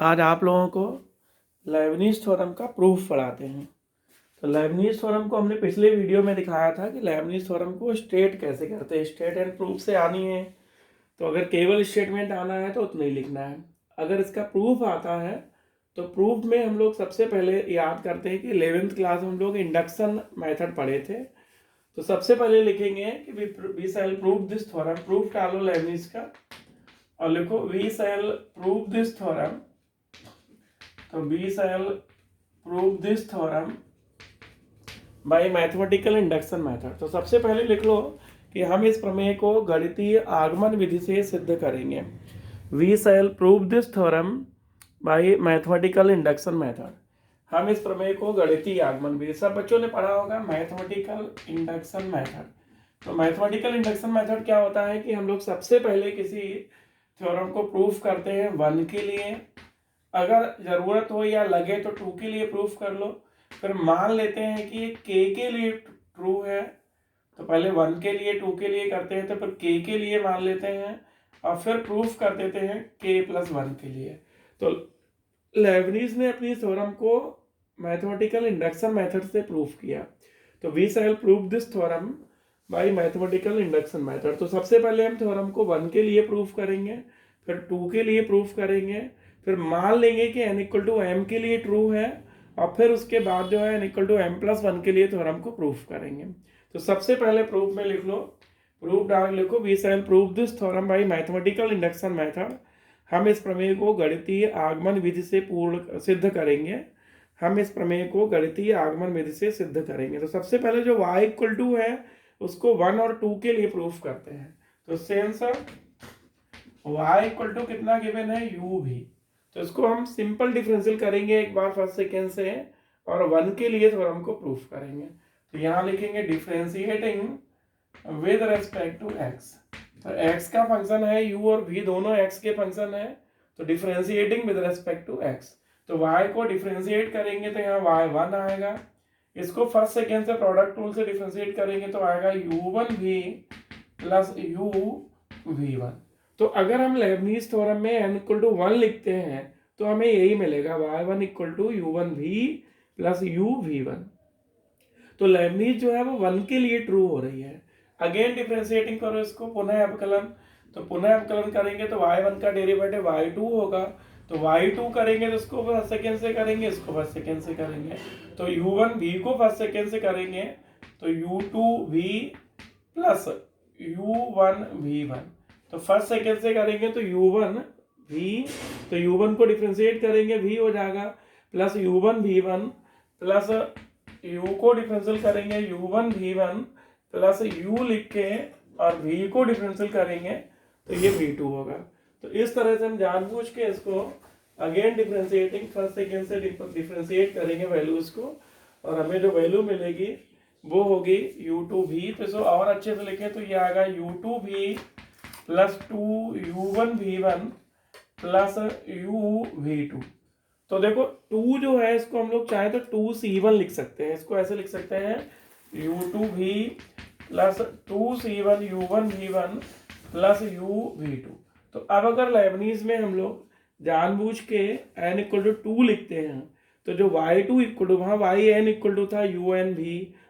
आज आप लोगों को लेबनीज़ थ्योरम का प्रूफ पढ़ाते हैं। तो लेबनीज़ थ्योरम को हमने पिछले वीडियो में दिखाया था कि लेबनीज़ थ्योरम को स्टेट कैसे करते हैं। स्टेट एंड प्रूफ से आनी है, तो अगर केवल स्टेटमेंट आना है तो उतना ही लिखना है। अगर इसका प्रूफ आता है तो प्रूफ में हम लोग सबसे पहले याद करते हैं कि 11th क्लास में हम लोग इंडक्शन मेथड पढ़े थे। तो सबसे पहले लिखेंगे कि we shall prove this theorem. Proof डालो लेबनीज़ का और लिखो we shall prove this theorem. तो we shall prove this theorem by mathematical induction method. तो सबसे पहले लिख लो कि हम इस प्रमेय को गणितीय आगमन विधि से सिद्ध करेंगे। We shall prove this theorem by mathematical induction method. हम इस प्रमेय को गणितीय आगमन विधि, सब बच्चों ने पढ़ा होगा मैथमेटिकल इंडक्शन मेथड। तो मैथमेटिकल इंडक्शन मेथड क्या होता है कि हम लोग सबसे पहले किसी थ्योरम को प्रूफ करते हैं 1 के लिए, अगर जरूरत हो या लगे तो 2 के लिए प्रूफ कर लो। फिर मान लेते हैं कि ये के लिए ट्रू है, तो पहले 1 के लिए 2 के लिए करते हैं, तो फिर के लिए मान लेते हैं और फिर प्रूफ कर देते हैं k+1 के लिए। तो लेबनीज़ ने अपनी थ्योरम को मैथमेटिकल इंडक्शन मेथड से प्रूफ किया। तो we shall prove this theorem by mathematical induction method. तो सबसे पहले हम थ्योरम को 1 के लिए प्रूफ करेंगे, फिर 2 के लिए प्रूफ करेंगे, फिर मान लेंगे कि n=m के लिए ट्रू है और फिर उसके बाद जो है n=m+1 के लिए थ्योरम को प्रूफ करेंगे। तो सबसे पहले प्रूफ में लिख लो, प्रूफ डाल लिखो we shall prove this theorem by mathematical induction method. हम इस प्रमेय को गणितीय आगमन विधि से पूर्ण सिद्ध करेंगे। हम इस प्रमेय को गणितीय आगमन विधि से सिद्ध करेंगे। तो सबसे पहले जो y= है उसको 1 और 2 के लिए प्रूफ करते हैं। तो सेंस y= कितना गिवन है u भी, तो इसको हम सिंपल डिफरेंशियल करेंगे एक बार फर्स्ट सेकेंड से और 1 के लिए थ्योरम को प्रूफ करेंगे। तो यहाँ लिखेंगे differentiating with respect to x। तो x का फंक्शन है u और v दोनों x के फंक्शन है, तो differentiating with respect to x। तो y को डिफरेंशिएट करेंगे तो यहाँ y1 आएगा। इसको फर्स्ट सेकेंड से प्रोडक्ट रूल से डिफरेंशिएट करेंगे तो आएगा u1v प्लस uv1। तो अगर हम लेबनीज़ थ्योरम में n=1 लिखते हैं तो हमें यही मिलेगा y1=u1v प्लस uv1। तो लेबनीज़ जो है वो 1 के लिए ट्रू हो रही है। अगेन डिफरेंशिएटिंग करो इसको, पुनः अवकलन। तो पुनः अवकलन करेंगे तो y1 का डेरिवेटिव y2 होगा, तो y2 करेंगे तो इसको फर्स्ट सेकेंड से करेंगे, इसको फर्स्ट सेकेंड से करेंगे। तो u1v को फर्स्ट सेकेंड से करेंगे तो u2v प्लस u1v1। तो फर्स्ट सेकेंड से करेंगे तो u1v, तो u1 को डिफरेंशिएट करेंगे v हो जाएगा प्लस u1v1 प्लस u को डिफरेंशियल करेंगे u1v1 प्लस u लिख के और v को डिफरेंशियल करेंगे तो ये v2 होगा। तो इस तरह से हम जानबूझ के इसको अगेन डिफरेंशिएटिंग फर्स्ट सेकेंड से डिफरेंशिएट करेंगे वैल्यूज को और हमें जो वैल्यू मिलेगी वो होगी u2v। तो इसको और अच्छे से लिखें तो ये आएगा u2v plus 2u1v1 plus uv2। तो देखो 2 जो है इसको हम लोग चाहे तो 2c1 लिख सकते हैं, इसको ऐसे लिख सकते हैं u2v plus 2c1 u1v1 plus uv2। तो अब अगर लेबनीज़ में हम लोग जानबूझ के n=2 लिखते हैं तो जो y2 वहाँ yn था un-v,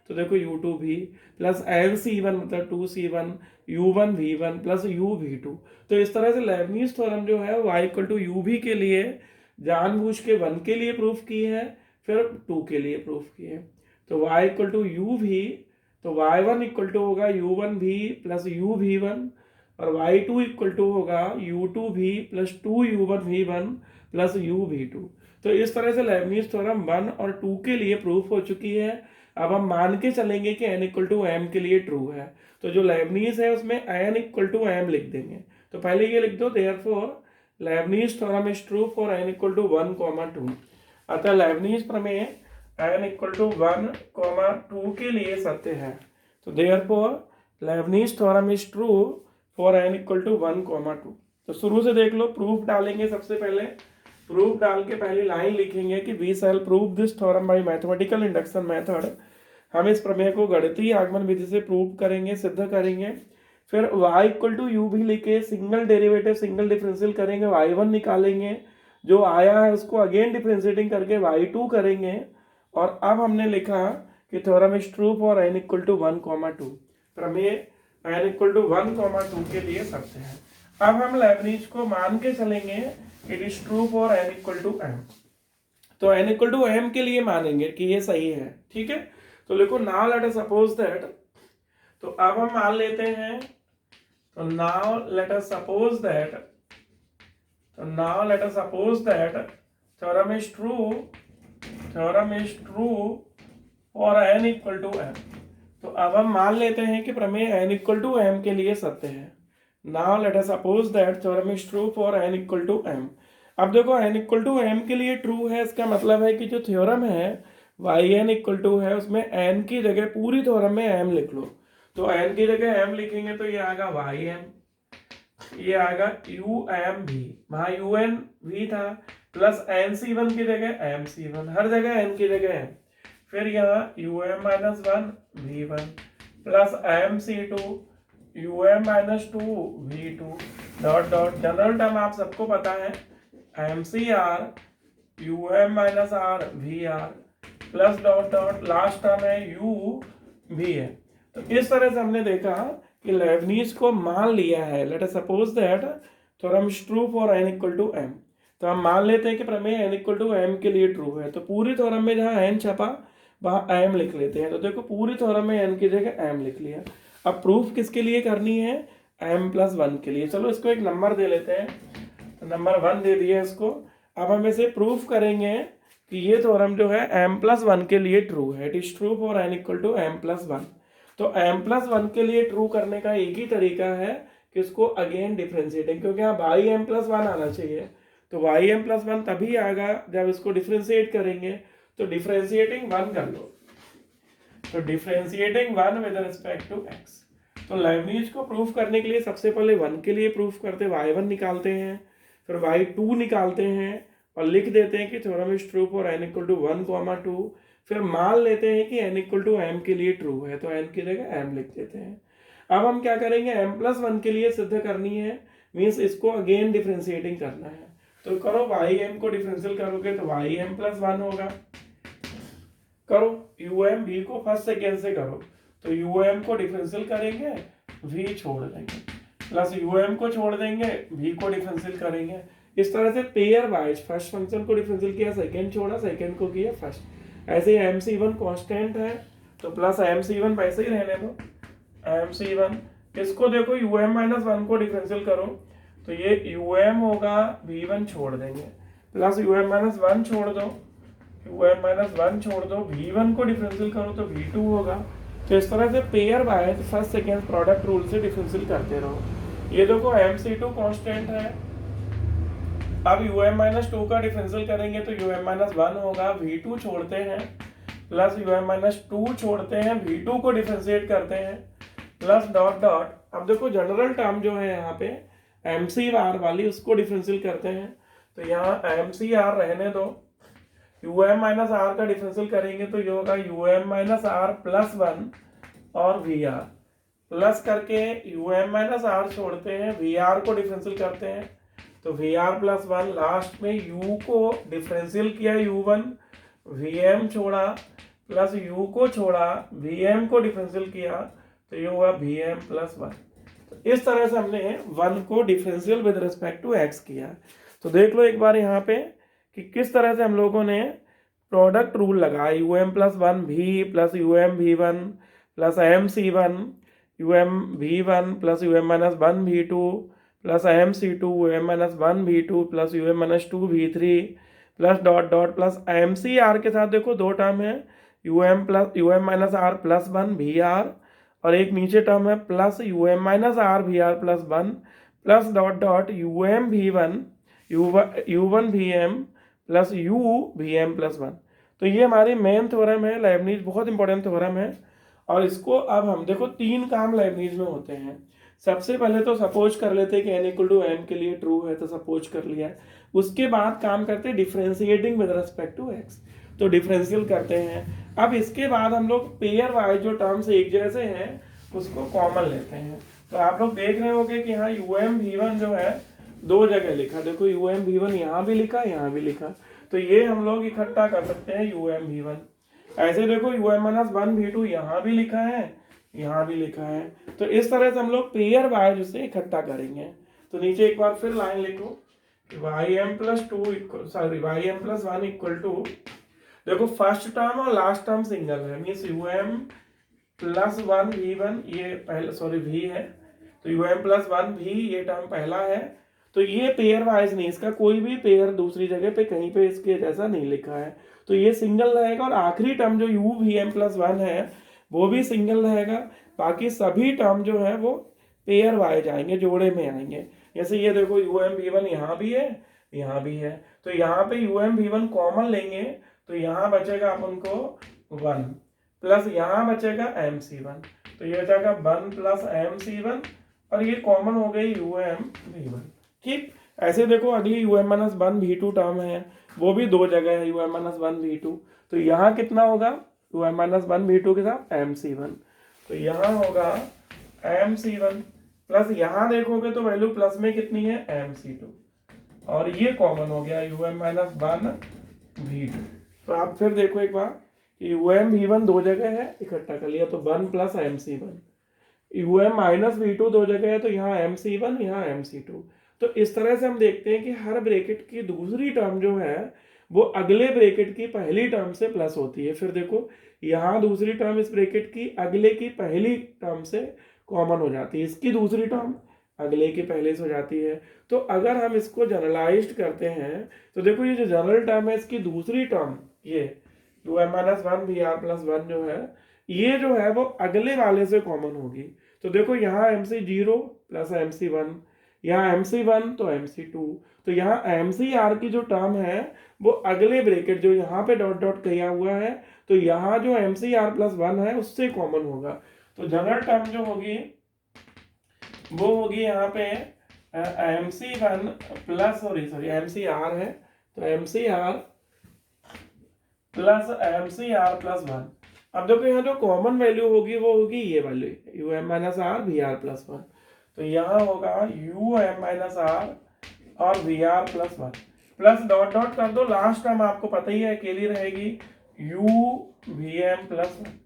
तो देखो u2v प्लस n-c1 मतलब 2c1 u1v1 प्लस uv2। तो इस तरह से लेबनीज़ थ्योरम जो है y=uv के लिए जानबूझ के 1 के लिए प्रूफ की है, फिर 2 के लिए प्रूफ की है। तो y=uv, तो y1 होगा u1v प्लस uv1 और y2 होगा u2v plus 2u1v1 plus uv2। तो इस तरह से लेबनीज़ थ्योरम 1 और 2 के लिए प्रूफ हो चुकी है। अब हम मान के चलेंगे कि n=m के लिए ट्रू है, तो जो लेबनीज़ है उसमें n=m लिख देंगे। तो पहले ये लिख दो therefore Leibniz theorem is true for n=1, 2। अतः लेबनीज़ प्रमेय n=1, 2 के लिए सत्य है। तो therefore Leibniz theorem is true for n=1, 2। तो शुरू से देख लो, प्रूफ डालेंगे। सबसे पहले प्रूफ डाल के पहली लाइन लिखेंगे कि we shall prove this theorem by mathematical induction method. हम इस प्रमेय को गणितीय आगमन विधि से प्रूव करेंगे, सिद्ध करेंगे। फिर y=u भी लिखे, सिंगल डेरिवेटिव सिंगल डिफरेंशियल करेंगे, y1 निकालेंगे जो आया है उसको अगेन डिफरेंशिएटिंग करके y2 करेंगे, और अब हमने लिखा कि theorem is true for n equal to 1,2। प्रमेय n इक्वल टू 1,2 के लिए सत्य है। अब हम लेबनीज को मान के चलेंगे it is true for n equal to m। तो n इक्वल टू m के लिए मानेंगे कि ये सही है, ठीक है। तो लिखो now let us suppose that, तो अब हम मान लेते हैं, तो now let us suppose that, theorem is true for n equal to m। तो अब हम मान लेते हैं कि प्रमेय n इक्वल टू m के लिए सत्य है। Now let us suppose that theorem is true for n equal to m। अब देखो n इक्वल टू m के लिए ट्रू है, इसका मतलब है कि जो थ्योरम है yn इक्वल टू है, उसमें n की जगह पूरी थ्योरम में m लिख लो। तो n की जगह m लिखेंगे तो ये आएगा ym, ये आएगा UM भी, वहां UN भी था, प्लस NC1 की जगह MC1, हर जगह n की जगह m, फिर यहाँ UM minus 1 V1 plus MC2 UM minus 2 V2 dot dot, general term आप सबको पता है MCR UM minus R VR plus dot dot, last term है U भी है। तो इस तरह से हमने देखा कि लेबनीज को मान लिया है। Let us suppose that theorem is true for n equal to m। तो हम मान लेते हैं कि प्रमेय n इक्वल टू m के लिए ट्रू है। तो पूरी थ्योरम में जहाँ n छपा वहाँ m लिख लेते हैं। तो देखो पूरी थ्योरम में n की जगह m लिख लिया। अब प्रूफ किसके लिए करनी है? m प्लस 1 के लिए। चलो इसको एक नंबर दे लेते हैं, नंबर 1 दे दिया इसको। अब हम इसे प्रूफ करेंगे कि ये थ्योरम जो है m प्लस 1 के लिए ट्रू है। It is true for n equal to m plus 1। तो m प्लस 1 के लिए ट्रू करने का एक ही तरीका है कि इसको अगेन डिफ्रेंशिएटिंग, क्योंकि यहाँ बाई m प्लस 1 आना चाहिए। तो बाई m प्लस 1 तभी आएगा जब इसको डिफ्रेंशिएट करेंगे। तो डिफ्रेंशिएटिंग 1 कर लो, तो differentiating 1 with respect to x। तो लेबनीज को प्रूफ करने के लिए सबसे पहले 1 के लिए प्रूफ करते y1 निकालते हैं, फिर y2 निकालते हैं और लिख देते हैं कि theorem is true for n equal to 1,2। फिर मान लेते हैं कि n इक्वल टू m के लिए ट्रू है, तो n की जगह m लिख देते हैं। अब हम क्या करेंगे, m प्लस 1 के लिए सिद्ध करनी है, मीन्स इसको अगेन डिफ्रेंशिएटिंग करना है। तो करो ym को डिफ्रेंशियल करोगे तो ym प्लस 1 होगा। करो um v को फर्स्ट सेकेंड से करो, तो um को डिफरेंशियल करेंगे, v छोड़ देंगे, प्लस um को छोड़ देंगे, v को डिफरेंशियल करेंगे। इस तरह से पेयर वाइज फर्स्ट फंक्शन को डिफरेंशियल किया, सेकंड छोड़ा, सेकंड को किया फर्स्ट। ऐसे ही MC1 कांस्टेंट है तो प्लस MC1 वैसे ही रहने दो। MC1 इसको देखो um माइनस 1 को डिफरेंशियल करो तो ये um होगा, v1 छोड़ देंगे, प्लस um माइनस 1 छोड़ दो, um माइनस 1 छोड़ दो, v1 को डिफरेंशियल करो तो v2 होगा। तो इस तरह से pair wise first second product rule से डिफरेंशियल करते रहो। ये देखो MC2 कांस्टेंट है, अब um माइनस 2 का डिफरेंशियल करेंगे तो um माइनस 1 होगा, v2 छोड़ते हैं, प्लस um माइनस 2 छोड़ते हैं, v2 को डिफरेंशिएट करते हैं, प्लस डॉट डॉट। अब देखो जनरल टर्म जो है यहाँ पे MC वाली, उसको डिफरेंशियल करते हैं, तो यहाँ MC रहने दो, um माइनस r का डिफरेंशियल करेंगे तो ये होगा um माइनस r प्लस 1 और vr, प्लस करके um माइनस r छोड़ते हैं, vr को डिफरेंशियल करते हैं तो vr प्लस 1, लास्ट में u को डिफरेंशियल किया u1, vm छोड़ा, प्लस u को छोड़ा, vm को डिफरेंशियल किया तो ये हुआ vm प्लस 1। तो इस तरह से हमने 1 को differential with respect to x किया। तो देख लो एक बार यहाँ पे कि किस तरह से हम लोगों ने प्रोडक्ट रूल लगाया, um plus 1 v plus um v1 plus MC1 um v1 plus um minus 1 v2 plus MC2 um minus 1 v2 plus um minus 2 v3 plus dot dot, plus MCR के साथ देखो दो टर्म है, um minus r plus 1 vr और एक नीचे term है plus um minus r vr plus 1 plus dot dot um v1 u1 vm plus u vm plus 1। तो ये हमारी मेन थ्योरम है, लेबनीज बहुत इंपॉर्टेंट थ्योरम है। और इसको अब हम देखो 3 काम लेबनीज में होते हैं। सबसे पहले तो सपोज कर लेते हैं कि n इक्वल टू m के लिए ट्रू है, तो सपोज कर लिया। उसके बाद काम करते हैं differentiating with respect to x, तो डिफरेंशियल करते हैं। अब इसके बाद हम लोग पेयर वाइज जो टर्म्स एक जैसे हैं उसको कॉमन लेते हैं। तो आप लोग देख रहे होंगे कि यहाँ um v1 जो है दो जगह लिखा, देखो यू एम वी वन यहाँ भी लिखा यहाँ भी लिखा, तो ये हम लोग इकट्ठा कर सकते हैं यू एम वी वन। ऐसे देखो u M minus one v two यहाँ भी लिखा है यहाँ भी लिखा है, तो इस तरह से हम लोग पेयर वाइज उसे इकट्ठा करेंगे। तो नीचे एक बार फिर लाइन लिखो, y m plus two equal sorry y m plus one equal to, देखो फर्स्ट टर्म और लास्ट टर्म सिंगल है, means u m plus one v one ये पहले सॉरी वी है, तो u m plus one v ये term पहला है, तो ये पेयर वाइज नहीं, इसका कोई भी पेयर दूसरी जगह पे कहीं पे इसके जैसा नहीं लिखा है, तो ये सिंगल रहेगा। और आखिरी टर्म जो u v m plus one है वो भी सिंगल रहेगा, बाकी सभी टर्म जो है वो पेयर वाइज आएंगे, जोड़े में आएंगे। जैसे ये देखो यू एम वी वन यहाँ भी है यहाँ भी है, तो यहाँ पे u m v one common लेंगे तो यहाँ बचेगा अपन को वन, प्लस यहाँ बचेगा एम सी वन, तो ये बचेगा one plus m c one, और ये कॉमन हो गई यू एम वी वन। ठीक, ऐसे देखो अगली u M minus one v two term है, वो भी दो जगह है u M minus one v two, तो यहाँ कितना होगा u M minus one v two के साथ एम सी वन, तो यहाँ होगा एम सी वन, प्लस यहाँ देखोगे तो वैल्यू प्लस में कितनी है एम सी टू, और ये कॉमन हो गया u M minus one v two. तो आप फिर देखो एक बार यू एम वी वन दो जगह है इकट्ठा कर लिया, तो one plus m c one, u M minus v two दो जगह है तो यहाँ एम सी वन यहाँ एम सी टू। तो इस तरह से हम देखते हैं कि हर ब्रैकेट की दूसरी टर्म जो है वो अगले ब्रैकेट की पहली टर्म से प्लस होती है। फिर देखो यहाँ दूसरी टर्म इस ब्रैकेट की अगले की पहली टर्म से कॉमन हो जाती है, इसकी दूसरी टर्म अगले के पहले से हो जाती है। तो अगर हम इसको जनरलाइज्ड करते हैं तो देखो ये जो जनरल टर्म है इसकी दूसरी टर्म ये you M minus one v are plus one जो है ये जो है वो अगले वाले से कॉमन होगी। तो देखो यहाँ m c zero plus m c one, यहाँ एम सी वन तो एम सी टू, तो यहाँ एम सी आर की जो टर्म है वो अगले ब्रैकेट जो यहाँ पे डॉट डॉट किया हुआ है तो यहाँ जो m c are plus one है उससे कॉमन होगा। तो जनरल टर्म जो होगी वो होगी यहाँ पे m c one plus sorry m c r है, तो m c are plus m c are plus one. अब देखो यहाँ जो कॉमन वैल्यू होगी वो होगी ये वाली u M minus r v are plus one, तो यहाँ होगा यू एम माइनस आर और v are plus one, plus dot dot कर दो, लास्ट टर्म आपको पता ही है अकेली रहेगी u v m plus one.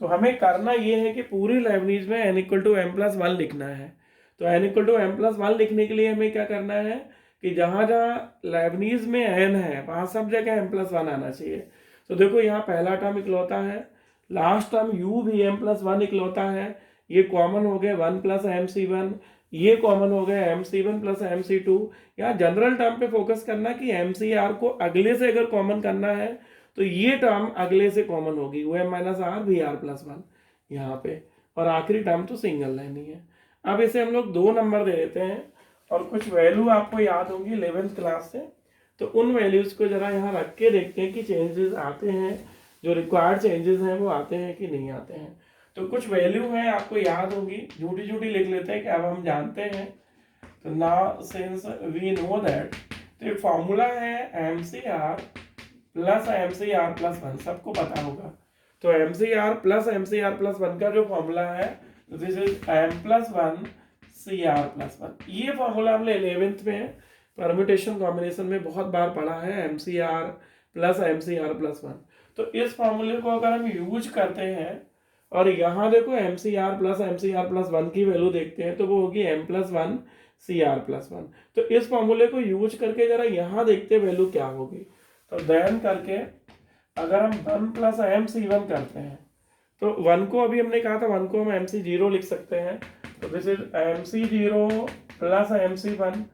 तो हमें करना ये है कि पूरी लेबनीज में n equal to M plus one लिखना है। तो n equal to M plus one लिखने के लिए हमें क्या करना है कि जहाँ जहाँ लेबनीज में n है वहाँ सब जगह m प्लस वन आना चाहिए। तो देखो यहाँ पहला टर्म इकलौता है, last term u v m plus one इकलौता है, ये कॉमन हो गए one plus m c one, ये कॉमन हो गया m c one plus m c two. यहाँ जनरल टर्म पे फोकस करना कि एम सी आर को अगले से अगर कॉमन करना है तो ये टर्म अगले से कॉमन होगी u M minus r v are plus one यहाँ पे, और आखिरी टर्म तो सिंगल रहनी है। अब इसे हम लोग 2 नंबर दे देते हैं और कुछ वैल्यू आपको याद होंगी 11th क्लास से, तो उन वैल्यूज को जरा यहाँ रख के देखते हैं कि चेंजेस आते हैं, जो रिक्वायर्ड चेंजेस हैं वो आते हैं कि नहीं आते हैं। तो कुछ वैल्यू है आपको याद होगी, झूठी झूठी लिख लेते हैं कि अब हम जानते हैं। तो now since we know that, तो एक फॉर्मूला है m c are plus m c are plus one, सबको पता होगा। तो m c are plus one का जो फॉर्मूला है this is M plus one C R plus one. ये फॉर्मूला हमने 11th में परम्यूटेशन कॉम्बिनेशन में बहुत बार पढ़ा है, m c are plus one. तो इस फॉर्मूले को अगर हम यूज करते हैं और यहाँ देखो m c are plus one की वैल्यू देखते हैं तो वो होगी m plus one C R plus one. तो इस फॉर्मूले को यूज करके जरा यहाँ देखते हैं वैल्यू क्या होगी। तो देन करके अगर हम one plus m c one करते हैं तो वन को अभी हमने कहा था वन को हम एम सी जीरो लिख सकते हैं, तो this is m c zero plus m c one.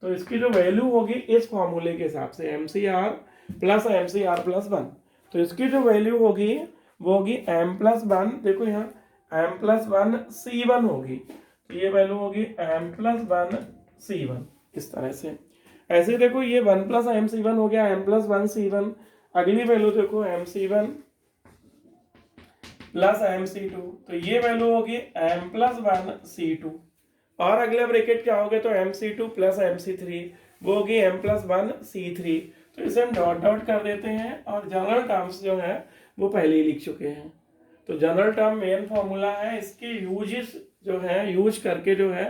तो इसकी जो वैल्यू होगी इस फॉर्मूले के हिसाब से m c are plus one, तो इसकी जो वैल्यू होगी वो होगी एम प्लस वन, देखो यहाँ m plus one c one होगी, तो ये वैल्यू होगी m plus one c one, इस तरह से। ऐसे देखो ये one plus m c one हो गया m plus one c one, अगली वैल्यू देखो m c one plus m c two, तो ये वैल्यू होगी m plus one c two, और अगला ब्रैकेट क्या हो गया तो m c two plus m c three, वो होगी m plus one c three. तो इसे हम डॉट डॉट कर देते हैं और जनरल टर्म्स जो है वो पहले ही लिख चुके हैं। तो जनरल टर्म मेन फॉर्मूला है, इसके यूजेस जो है यूज करके जो है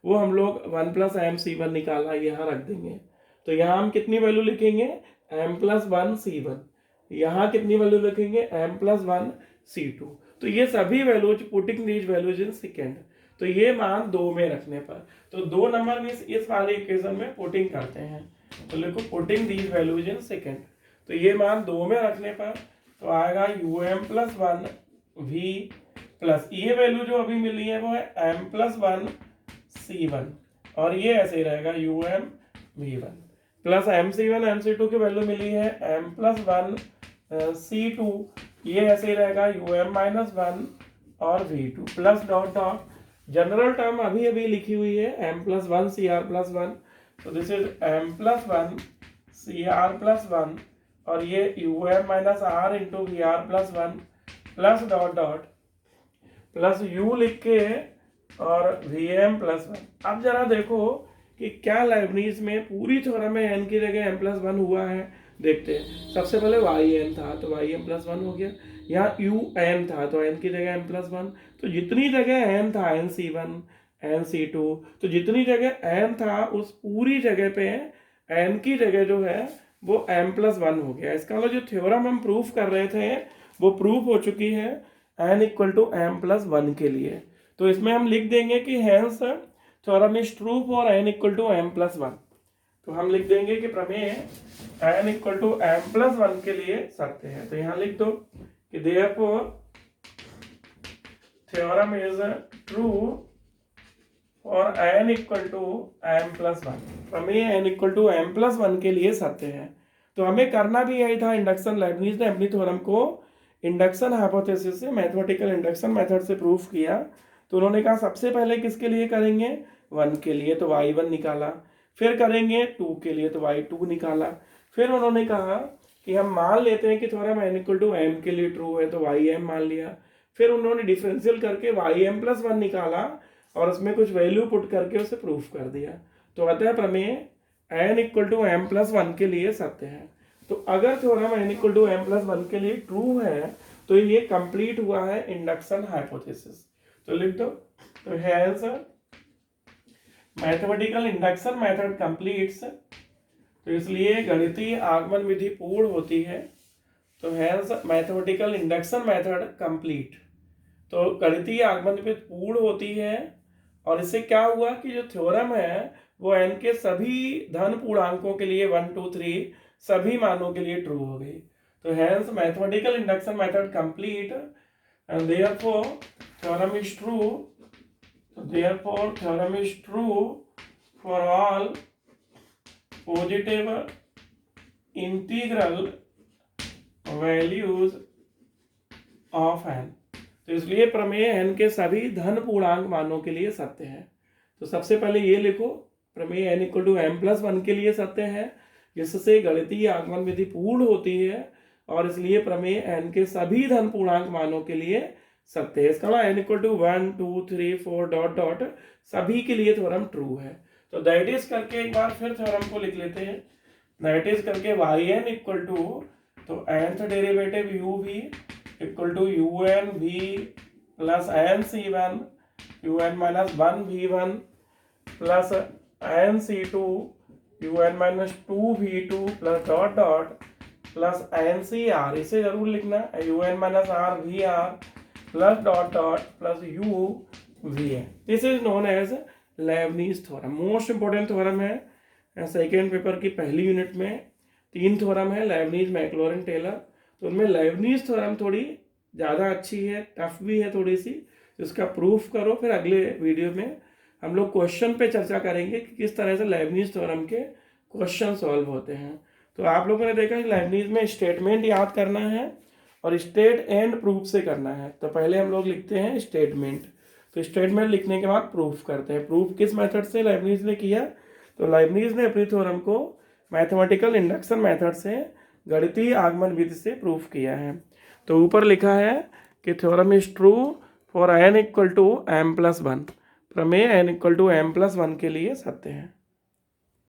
वो हम लोग 1 प्लस एम सी वन निकाला, यहाँ रख देंगे। तो यहाँ हम कितनी वैल्यू लिखेंगे, m plus one c one. यहाँ कितनी वैल्यू लिखेंगे, m plus one c two. तो ये सभी values putting these values in second. तो ये मान 2 में रखने पर, तो 2 नंबर में इस वाले इक्वेशन में पुटिंग करते हैं। तो लिखो putting these values in second. तो ये मान 2 में रखने पर तो आएगा u m plus one v plus ये वैल्यू जो अभी मिली है वो है M plus one c one, और ये ऐसे ही रहेगा u m v one plus m c one m c two की वैल्यू मिली है M plus one c two, ये ऐसे ही रहेगा यू एम माइनस वन और V two plus dot dot general term अभी अभी लिखी हुई है M plus one C R plus one. तो this is M plus one C R plus one और ये you M minus R into V are plus one plus dot dot plus U लिख के और वी एम प्लस वन। अब जरा देखो कि क्या लाइब्निज में पूरी थ्योरम में एन की जगह एम प्लस वन हुआ है, देखते हैं। सबसे पहले वाई एन था तो वाई एम प्लस वन हो गया, यहाँ यू एन था तो एन की जगह एम प्लस वन। तो जितनी जगह एन था n c one n c two, तो जितनी जगह एन था उस पूरी जगह पे एन की जगह जो है वो एम प्लस वन हो गया। इसका मतलब जो थ्योरम हम प्रूफ कर रहे थे वो प्रूफ हो चुकी है N equal to M plus one के लिए। तो इसमें हम लिख देंगे कि hence theorem is true for N equal to M plus one. तो हम लिख देंगे कि प्रमेय N equal to M plus one के लिए सत्य है। तो यहाँ लिख दो कि therefore theorem is true for N equal to M plus one. प्रमेय N equal to M plus one के लिए सत्य है। तो हमें करना भी यही था। इंडक्शन लाइब्निज ने अपनी थ्योरम को इंडक्शन हाइपोथेसिस से मैथमेटिकल इंडक्शन मेथड से प्रूफ किया। तो उन्होंने कहा सबसे पहले किसके लिए करेंगे, 1 के लिए, तो y1 निकाला। फिर करेंगे 2 के लिए तो y2 निकाला। फिर उन्होंने कहा कि हम मान लेते हैं कि theorem n equal to m के लिए ट्रू है तो ym मान लिया। फिर उन्होंने डिफरेंशियल करके ym प्लस वन निकाला और उसमें कुछ वैल्यू पुट करके उसे प्रूफ कर दिया। तो अतः प्रमेय n equal to m plus one के लिए सत्य है। तो अगर theorem n equal to m plus one के लिए ट्रू है तो ये कंप्लीट हुआ है इंडक्शन हाइपोथेसिस। तो लिख दो, तो hence mathematical induction method completes. तो इसलिए गणितीय आगमन विधि पूर्ण होती है। तो hence mathematical induction method complete. तो गणितीय आगमन विधि पूर्ण होती है और इससे क्या हुआ कि जो थ्योरम है वो n के सभी धन पूर्णांकों के लिए 1 2 3 सभी मानों के लिए ट्रू हो गई। तो hence mathematical induction method complete and therefore theorem is true. So therefore theorem is true for all positive integral values of n। तो इसलिए प्रमेय n के सभी धन पूर्णांक मानों के लिए सत्य है। तो सबसे पहले ये लिखो, प्रमेय n equal to M plus one के लिए सत्य है, जिससे गणितीय आगमन विधि पूर्ण होती है और इसलिए प्रमेय n के सभी धन पूर्णांक मानों के लिए सत्य है। इसका मतलब n equal to 1 2 3 4 dot dot सभी के लिए थ्योरम ट्रू है। तो दैट इज करके एक बार फिर थ्योरम को लिख लेते हैं। दैट इज करके yn इक्वल टू, तो nth derivative u v equal to u n v plus n c one u n minus one v one plus n c two u n minus two v two plus dot dot plus n c r, इसे जरूर लिखना, u n minus r v are plus dot dot plus u v n. This is known as Leibniz theorem. Most important theorem है। Second paper की पहली unit में 3 theorem है, Lebanese Maclaurin Taylor. तो उनमें लेबनीज थ्योरम थोड़ी ज़्यादा अच्छी है, टफ भी है थोड़ी सी, इसका प्रूफ करो। फिर अगले वीडियो में हम लोग क्वेश्चन पे चर्चा करेंगे कि किस तरह से लेबनीज थ्योरम के क्वेश्चन सॉल्व होते हैं। तो आप लोगों ने देखा कि लाइब्निज में स्टेटमेंट याद करना है और स्टेट एंड प्रूफ से करना है। तो पहले हम लोग लिखते हैं स्टेटमेंट, तो स्टेटमेंट लिखने के बाद प्रूफ करते हैं। प्रूफ किस मेथड से लाइब्निज ने किया, तो लाइब्निज ने अपनी थ्योरम को मैथमेटिकल इंडक्शन मेथड से गणितीय आगमन विधि से प्रूफ किया है। तो ऊपर लिखा है कि theorem is true for n equal to M plus one. प्रमेय n equal to M plus one के लिए सत्य है।